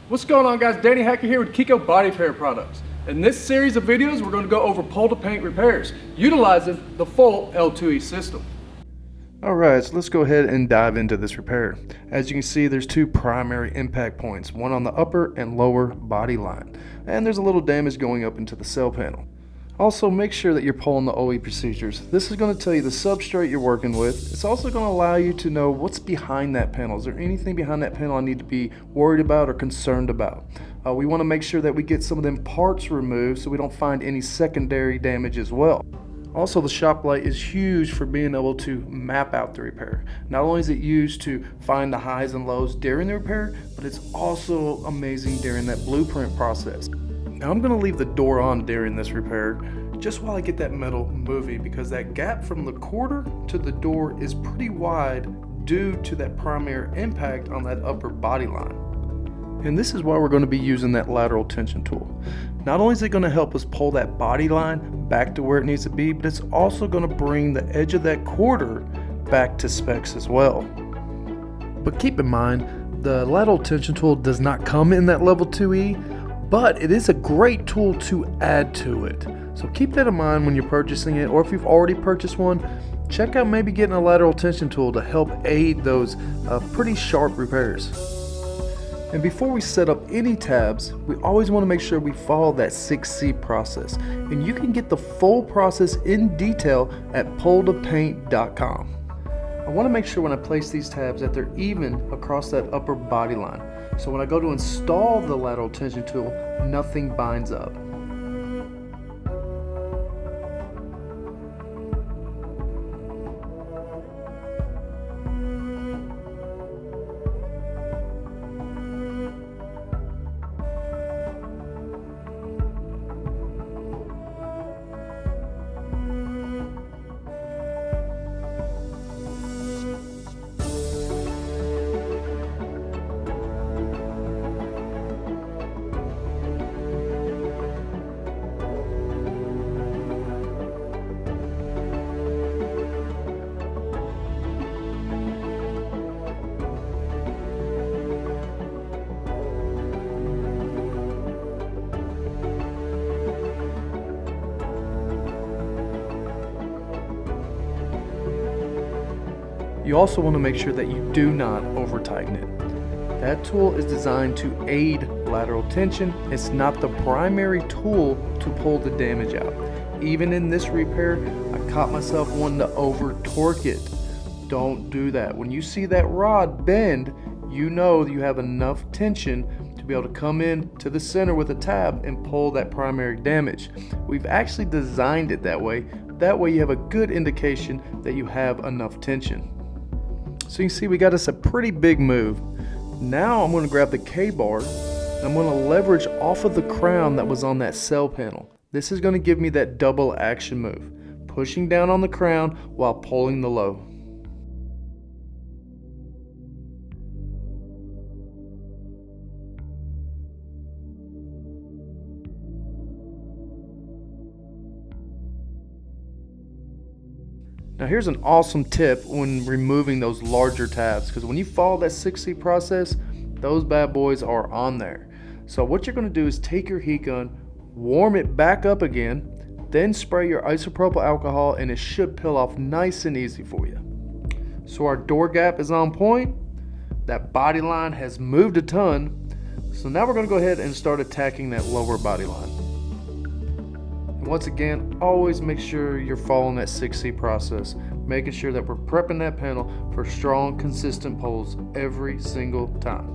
What's going on, guys? Danny Hacker here with KECO Body Repair Products. In this series of videos, we're going to go over pull-to-paint repairs utilizing the full L2E system. Alright, so let's go ahead and dive into this repair. As you can see, there's two primary impact points, one on the upper and lower body line, and there's a little damage going up into the cell panel. Also, make sure that you're pulling the OE procedures. This is going to tell you the substrate you're working with. It's also going to allow you to know what's behind that panel. Is there anything behind that panel I need to be worried about or concerned about? We want to make sure that we get some of them parts removed so we don't find any secondary damage as well. Also, the shop light is huge for being able to map out the repair. Not only is it used to find the highs and lows during the repair, but it's also amazing during that blueprint process. Now I'm going to leave the door on during this repair just while I get that metal moving, because that gap from the quarter to the door is pretty wide due to that primary impact on that upper body line. And this is why we're going to be using that lateral tension tool. Not only is it going to help us pull that body line back to where it needs to be, but it's also going to bring the edge of that quarter back to specs as well. But keep in mind, the lateral tension tool does not come in that level 2E, but it is a great tool to add to it. So keep that in mind when you're purchasing it, or if you've already purchased one, check out maybe getting a lateral tension tool to help aid those pretty sharp repairs. And before we set up any tabs, we always want to make sure we follow that 6C process. And you can get the full process in detail at pulltopaint.com. I want to make sure when I place these tabs that they're even across that upper body line. So when I go to install the lateral tension tool, nothing binds up. You also want to make sure that you do not over tighten it. That tool is designed to aid lateral tension. It's not the primary tool to pull the damage out. Even in this repair, I caught myself wanting to over torque it. Don't do that. When you see that rod bend, you know you have enough tension to be able to come in to the center with a tab and pull that primary damage. We've actually designed it that way. That way you have a good indication that you have enough tension. So you can see we got us a pretty big move. Now I'm going to grab the K-bar and I'm going to leverage off of the crown that was on that cell panel. This is going to give me that double action move, pushing down on the crown while pulling the low. Now here's an awesome tip when removing those larger tabs, because when you follow that 6C process, those bad boys are on there. So what you're going to do is take your heat gun, warm it back up again, then spray your isopropyl alcohol and it should peel off nice and easy for you. So our door gap is on point, that body line has moved a ton, so now we're going to go ahead and start attacking that lower body line. Once again, always make sure you're following that 6C process, making sure that we're prepping that panel for strong, consistent pulls every single time.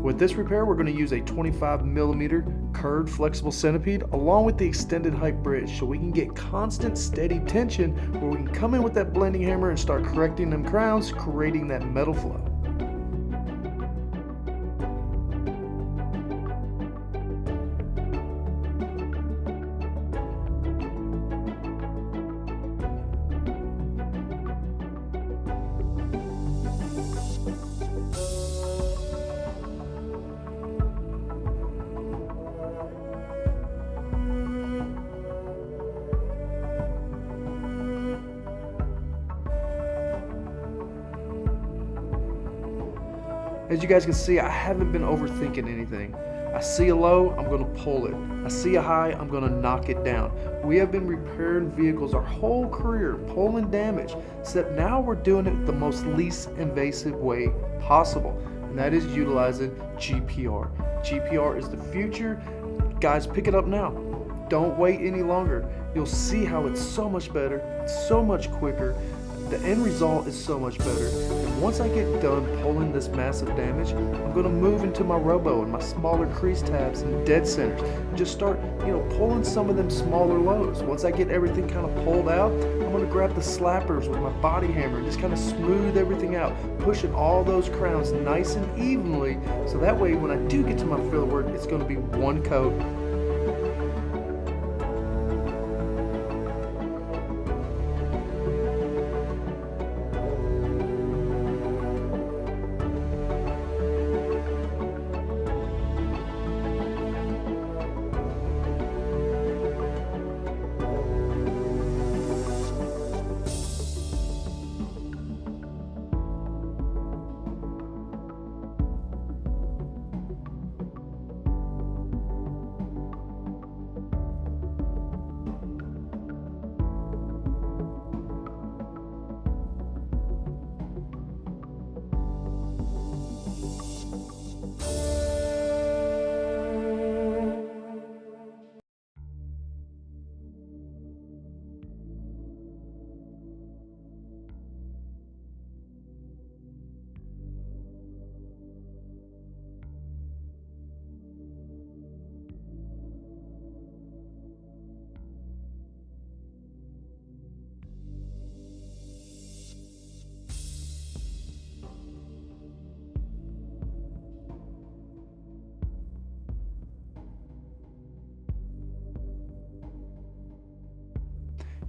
With this repair, we're going to use a 25mm curved flexible centipede along with the extended height bridge so we can get constant, steady tension where we can come in with that blending hammer and start correcting them crowns, creating that metal flow. As you guys can see, I haven't been overthinking anything. I see a low, I'm gonna pull it. I see a high, I'm gonna knock it down. We have been repairing vehicles our whole career, pulling damage, except now we're doing it the most least invasive way possible, and that is utilizing GPR. GPR is the future. Guys, pick it up now. Don't wait any longer. You'll see how it's so much better, it's so much quicker. The end result is so much better. And once I get done pulling this massive damage, I'm going to move into my robo and my smaller crease tabs and dead centers and just start, pulling some of them smaller lows. Once I get everything kind of pulled out, I'm going to grab the slappers with my body hammer and just kind of smooth everything out, pushing all those crowns nice and evenly, so that way when I do get to my filler work, it's going to be one coat.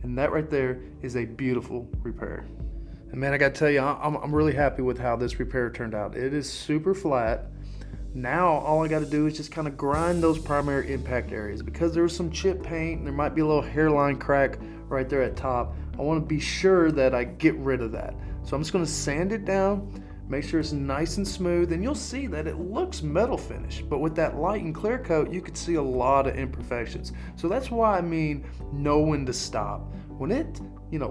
And that right there is a beautiful repair. And man, I gotta tell you, I'm really happy with how this repair turned out. It is super flat. Now all I gotta do is just kind of grind those primary impact areas. Because there was some chip paint and there might be a little hairline crack right there at top, I want to be sure that I get rid of that. So I'm just gonna sand it down, make sure it's nice and smooth, and you'll see that it looks metal finish, but with that light and clear coat you could see a lot of imperfections. So that's why I mean know when to stop. When it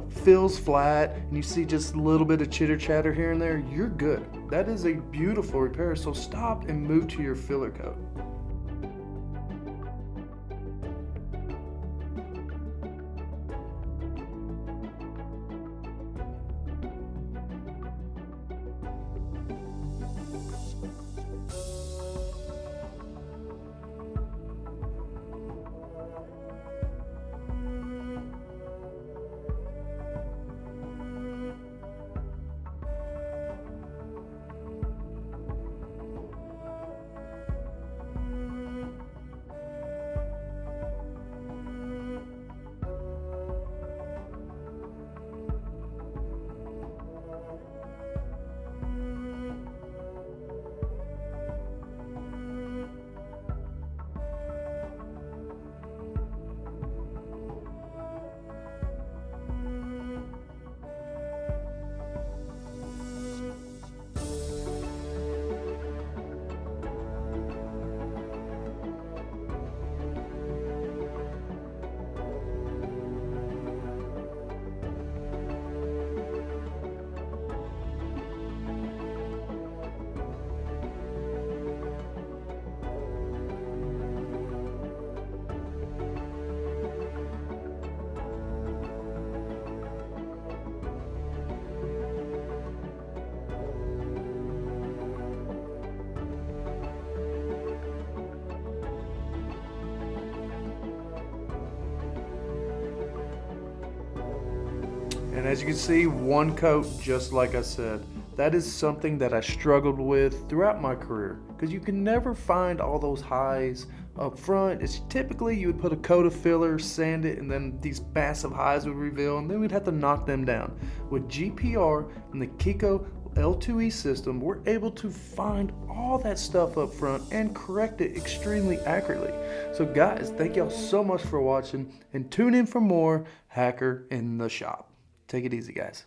feels flat and you see just a little bit of chitter chatter here and there, you're good. That is a beautiful repair, so stop and move to your filler coat. And as you can see, one coat, just like I said. That is something that I struggled with throughout my career, because you can never find all those highs up front. It's typically you would put a coat of filler, sand it, and then these massive highs would reveal, and then we'd have to knock them down. With GPR and the KECO L2E system, we're able to find all that stuff up front and correct it extremely accurately. So guys, thank y'all so much for watching, and tune in for more Hacker in the Shop. Take it easy, guys.